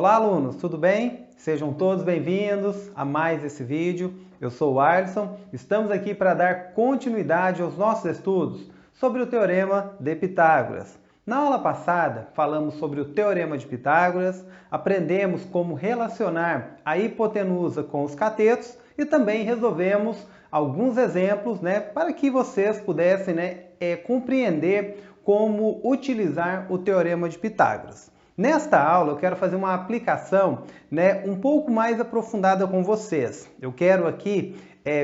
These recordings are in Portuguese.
Olá, alunos, tudo bem? Sejam todos bem-vindos a mais esse vídeo. Eu sou o Alisson, estamos aqui para dar continuidade aos nossos estudos sobre o Teorema de Pitágoras. Na aula passada, falamos sobre o Teorema de Pitágoras, aprendemos como relacionar a hipotenusa com os catetos e também resolvemos alguns exemplos, para que vocês pudessem compreender como utilizar o Teorema de Pitágoras. Nesta aula eu quero fazer uma aplicação um pouco mais aprofundada com vocês. Eu quero aqui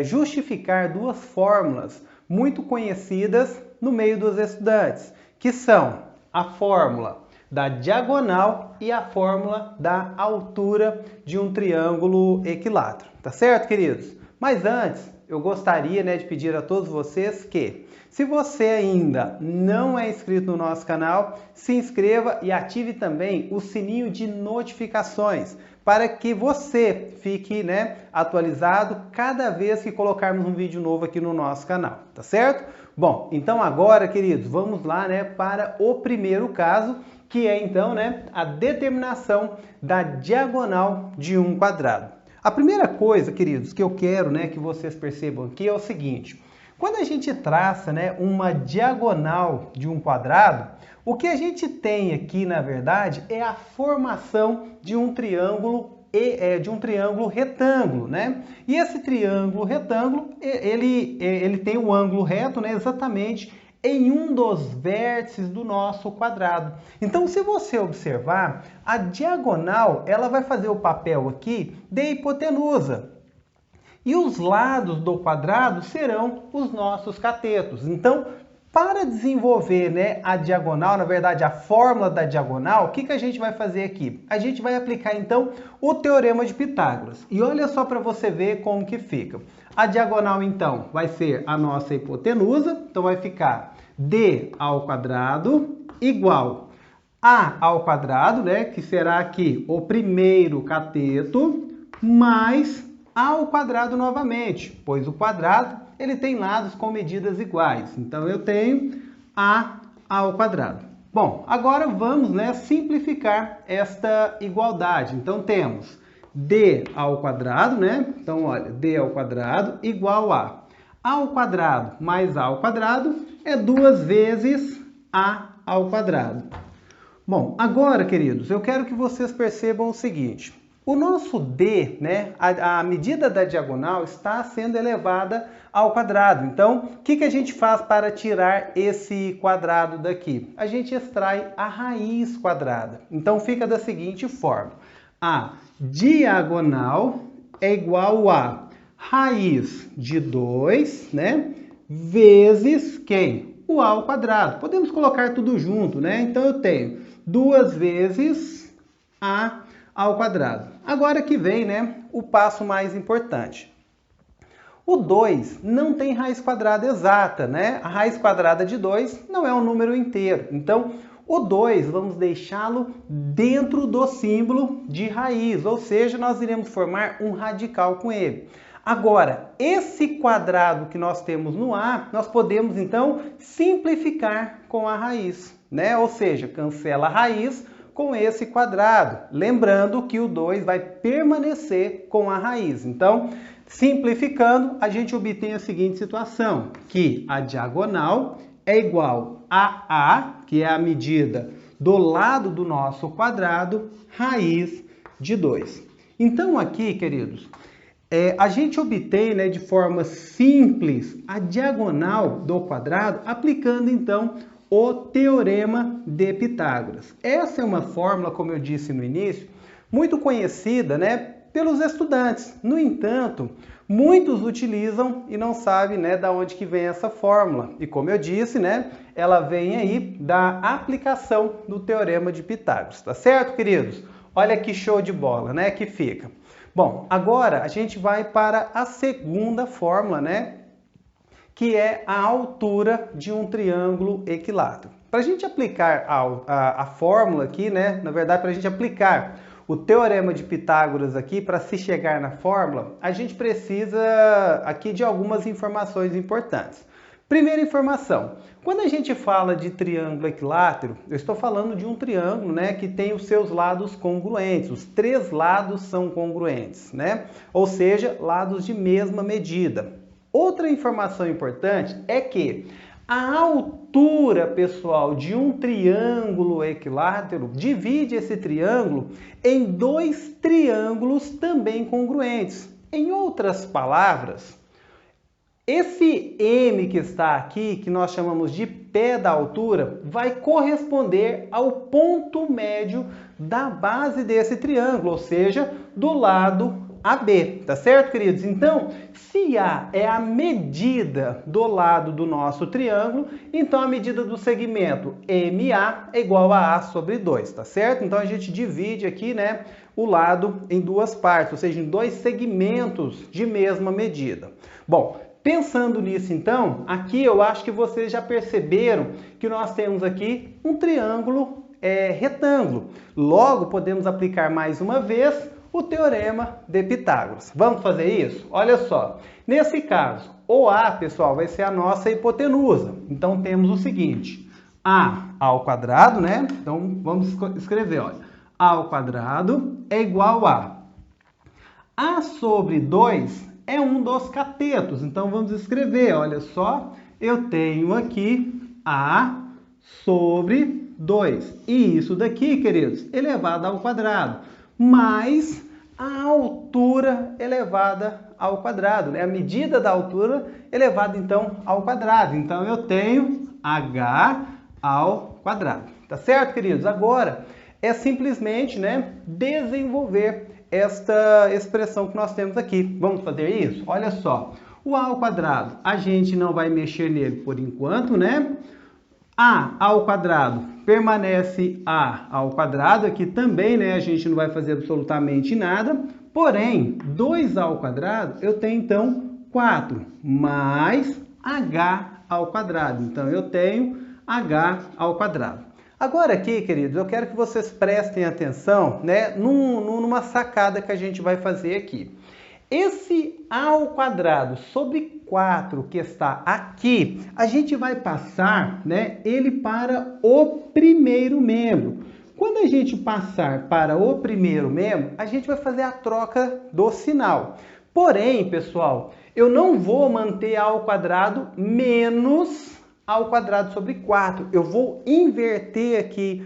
justificar duas fórmulas muito conhecidas no meio dos estudantes, que são a fórmula da diagonal e a fórmula da altura de um triângulo equilátero. Tá certo, queridos? Mas antes, eu gostaria de pedir a todos vocês que, se você ainda não é inscrito no nosso canal, se inscreva e ative também o sininho de notificações para que você fique atualizado cada vez que colocarmos um vídeo novo aqui no nosso canal, tá certo? Bom, então agora, queridos, vamos lá para o primeiro caso, que é então a determinação da diagonal de um quadrado. A primeira coisa, queridos, que eu quero que vocês percebam aqui é o seguinte: quando a gente traça uma diagonal de um quadrado, o que a gente tem aqui, na verdade, é a formação de um triângulo retângulo, E esse triângulo retângulo, ele tem um ângulo reto, exatamente em um dos vértices do nosso quadrado. Então, se você observar, a diagonal, ela vai fazer o papel aqui de hipotenusa. E os lados do quadrado serão os nossos catetos. Então, para desenvolver a diagonal, na verdade a fórmula da diagonal, o que a gente vai fazer aqui? A gente vai aplicar então o Teorema de Pitágoras. E olha só para você ver como que fica. A diagonal então vai ser a nossa hipotenusa, então vai ficar d ao quadrado igual a ao quadrado, que será aqui o primeiro cateto, mais a ao quadrado novamente, pois o quadrado ele tem lados com medidas iguais. Então eu tenho a ao quadrado. Bom, agora vamos simplificar esta igualdade. Então temos d ao quadrado, Então olha, d ao quadrado igual a ao quadrado mais a ao quadrado é 2 vezes a ao quadrado. Bom, agora, queridos, eu quero que vocês percebam o seguinte: o nosso d, a medida da diagonal está sendo elevada ao quadrado. Então, o que a gente faz para tirar esse quadrado daqui? A gente extrai a raiz quadrada. Então, fica da seguinte forma: a diagonal é igual a raiz de 2, vezes quem? O a ao quadrado. Podemos colocar tudo junto, Então, eu tenho 2 vezes a ao quadrado. Agora que vem, o passo mais importante. O 2 não tem raiz quadrada exata, A raiz quadrada de 2 não é um número inteiro. Então, o 2 vamos deixá-lo dentro do símbolo de raiz, ou seja, nós iremos formar um radical com ele. Agora, esse quadrado que nós temos no A, nós podemos então simplificar com a raiz, Ou seja, cancela a raiz com esse quadrado, lembrando que o 2 vai permanecer com a raiz. Então, simplificando, a gente obtém a seguinte situação, que a diagonal é igual a A, que é a medida do lado do nosso quadrado, raiz de 2. Então, aqui, queridos, a gente obtém de forma simples a diagonal do quadrado, aplicando então o Teorema de Pitágoras. Essa é uma fórmula, como eu disse no início, muito conhecida pelos estudantes. No entanto, muitos utilizam e não sabem da onde que vem essa fórmula. E como eu disse, ela vem aí da aplicação do Teorema de Pitágoras. Tá certo, queridos? Olha que show de bola, que fica. Bom, agora a gente vai para a segunda fórmula, que é a altura de um triângulo equilátero. Para a gente aplicar a fórmula aqui, na verdade, para a gente aplicar o Teorema de Pitágoras aqui, para se chegar na fórmula, a gente precisa aqui de algumas informações importantes. Primeira informação, quando a gente fala de triângulo equilátero, eu estou falando de um triângulo, né, que tem os seus lados congruentes, os três lados são congruentes, né? Ou seja, lados de mesma medida. Outra informação importante é que a altura, pessoal, de um triângulo equilátero divide esse triângulo em dois triângulos também congruentes. Em outras palavras, esse M que está aqui, que nós chamamos de pé da altura, vai corresponder ao ponto médio da base desse triângulo, ou seja, do lado AB, tá certo, queridos? Então, se A é a medida do lado do nosso triângulo, então a medida do segmento MA é igual a A sobre 2, tá certo? Então a gente divide aqui, né, o lado em duas partes, ou seja, em dois segmentos de mesma medida. Bom, pensando nisso, então, aqui eu acho que vocês já perceberam que nós temos aqui um triângulo retângulo. Logo, podemos aplicar mais uma vez o teorema de Pitágoras. Vamos fazer isso? Olha só, nesse caso, o A, pessoal, vai ser a nossa hipotenusa. Então, temos o seguinte, A ao quadrado, né? Então, vamos escrever, olha, A ao quadrado é igual a A sobre 2 é um dos catetos. Então, vamos escrever, olha só, eu tenho aqui A sobre 2. E isso daqui, queridos, elevado ao quadrado, mais a altura elevada ao quadrado, né? A medida da altura elevada, então, ao quadrado. Então, eu tenho H ao quadrado. Tá certo, queridos? Agora, é simplesmente, né, desenvolver esta expressão que nós temos aqui. Vamos fazer isso? Olha só, o A ao quadrado, a gente não vai mexer nele por enquanto, né? A ao quadrado permanece A ao quadrado, aqui também, né, a gente não vai fazer absolutamente nada, porém, 2A ao quadrado, eu tenho então 4, mais H ao quadrado, então eu tenho H ao quadrado. Agora aqui, queridos, eu quero que vocês prestem atenção, né, numa sacada que a gente vai fazer aqui. Esse A ao quadrado sobre 4 que está aqui, a gente vai passar, né, ele para o primeiro membro. Quando a gente passar para o primeiro membro, a gente vai fazer a troca do sinal. Porém, pessoal, eu não vou manter A ao quadrado menos A ao quadrado sobre 4. Eu vou inverter aqui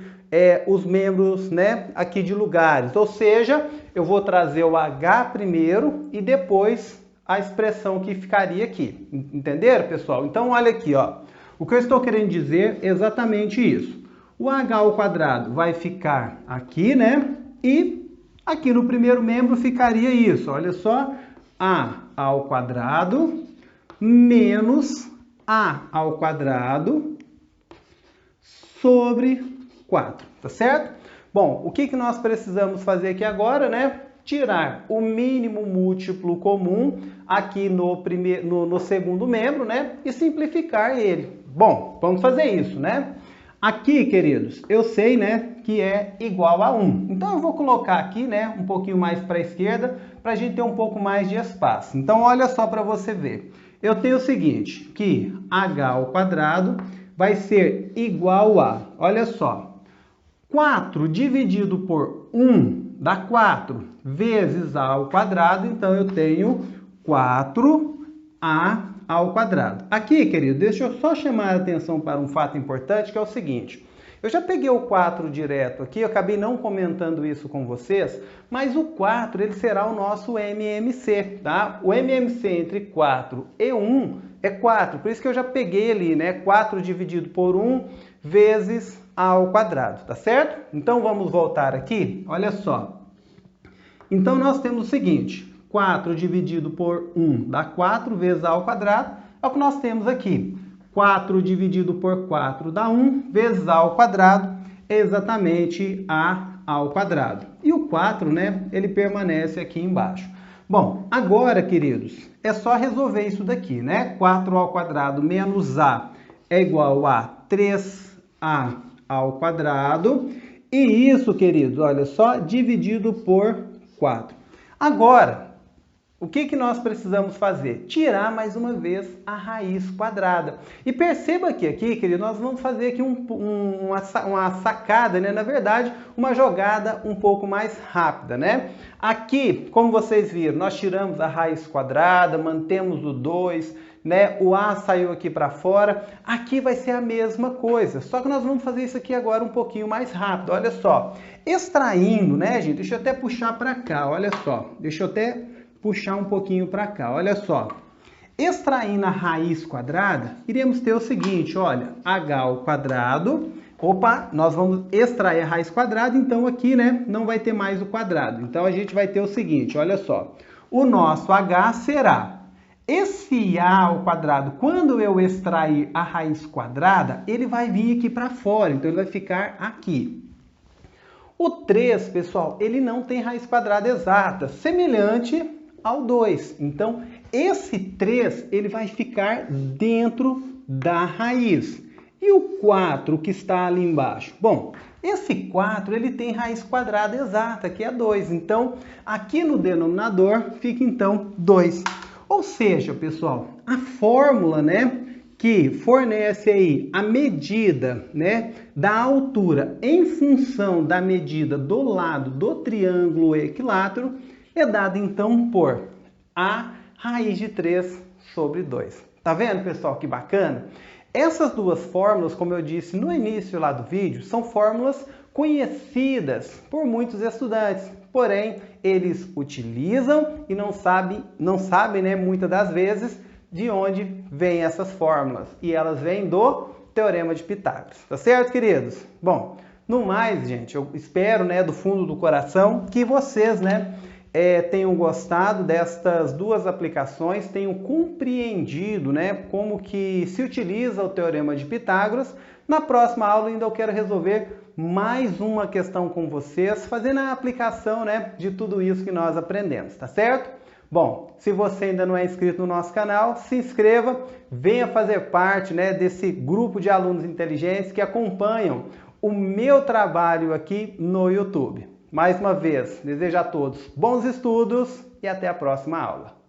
os membros, né, aqui de lugares. Ou seja, eu vou trazer o H primeiro e depois a expressão que ficaria aqui. Entenderam, pessoal? Então, olha aqui, ó. O que eu estou querendo dizer é exatamente isso. O H ao quadrado vai ficar aqui, né? E aqui no primeiro membro ficaria isso. Olha só. A ao quadrado menos A ao quadrado sobre 4, tá certo? Bom, o que nós precisamos fazer aqui agora, né? Tirar o mínimo múltiplo comum aqui no segundo membro, né? E simplificar ele. Bom, vamos fazer isso, né? Aqui, queridos, eu sei, né, que é igual a 1. Então, eu vou colocar aqui, né, um pouquinho mais para a esquerda, para a gente ter um pouco mais de espaço. Então, olha só para você ver. Eu tenho o seguinte, que H ao quadrado vai ser igual a, olha só, 4 dividido por 1 dá 4, vezes A ao quadrado, então eu tenho 4A ao quadrado. Aqui, querido, deixa eu só chamar a atenção para um fato importante, que é o seguinte. Eu já peguei o 4 direto aqui, eu acabei não comentando isso com vocês, mas o 4 ele será o nosso MMC, tá? O MMC entre 4 e 1 é 4, por isso que eu já peguei ali, né? 4 dividido por 1 vezes A ao quadrado, tá certo? Então vamos voltar aqui, olha só. Então nós temos o seguinte, 4 dividido por 1 dá 4 vezes A ao quadrado, é o que nós temos aqui. 4 dividido por 4 dá 1, vezes A ao quadrado é exatamente A ao quadrado. E o 4, né, ele permanece aqui embaixo. Bom, agora, queridos, é só resolver isso daqui, né? 4 ao quadrado menos A é igual a 3A ao quadrado. E isso, queridos, olha só, dividido por 4. Agora, o que nós precisamos fazer? Tirar mais uma vez a raiz quadrada. E perceba que aqui, querido, nós vamos fazer aqui uma sacada, né? Na verdade, uma jogada um pouco mais rápida, né? Aqui, como vocês viram, nós tiramos a raiz quadrada, mantemos o 2, né? O A saiu aqui para fora. Aqui vai ser a mesma coisa, só que nós vamos fazer isso aqui agora um pouquinho mais rápido. Olha só, extraindo, né, gente? Deixa eu até puxar para cá, olha só. Deixa eu até puxar um pouquinho para cá, olha só. Extraindo a raiz quadrada, iremos ter o seguinte, olha, h ao quadrado. Opa, nós vamos extrair a raiz quadrada, então aqui, né, não vai ter mais o quadrado. Então a gente vai ter o seguinte, olha só. O nosso h será esse a ao quadrado. Quando eu extrair a raiz quadrada, ele vai vir aqui para fora, então ele vai ficar aqui. O 3, pessoal, ele não tem raiz quadrada exata, semelhante ao 2. Então, esse 3, ele vai ficar dentro da raiz. E o 4, que está ali embaixo? Bom, esse 4, ele tem raiz quadrada exata, que é 2. Então, aqui no denominador, fica, então, 2. Ou seja, pessoal, a fórmula, né, que fornece aí a medida, né, da altura em função da medida do lado do triângulo equilátero é dada então por a raiz de 3 sobre 2. Tá vendo, pessoal, que bacana? Essas duas fórmulas, como eu disse no início lá do vídeo, são fórmulas conhecidas por muitos estudantes, porém eles utilizam e não sabem, né, muitas das vezes de onde vêm essas fórmulas. E elas vêm do Teorema de Pitágoras. Tá certo, queridos? Bom, no mais, gente, eu espero, né, do fundo do coração que vocês, né, tenham gostado destas duas aplicações, tenham compreendido, né, como que se utiliza o Teorema de Pitágoras. Na próxima aula ainda eu quero resolver mais uma questão com vocês, fazendo a aplicação, né, de tudo isso que nós aprendemos, tá certo? Bom, se você ainda não é inscrito no nosso canal, se inscreva, venha fazer parte, né, desse grupo de alunos inteligentes que acompanham o meu trabalho aqui no YouTube. Mais uma vez, desejo a todos bons estudos e até a próxima aula.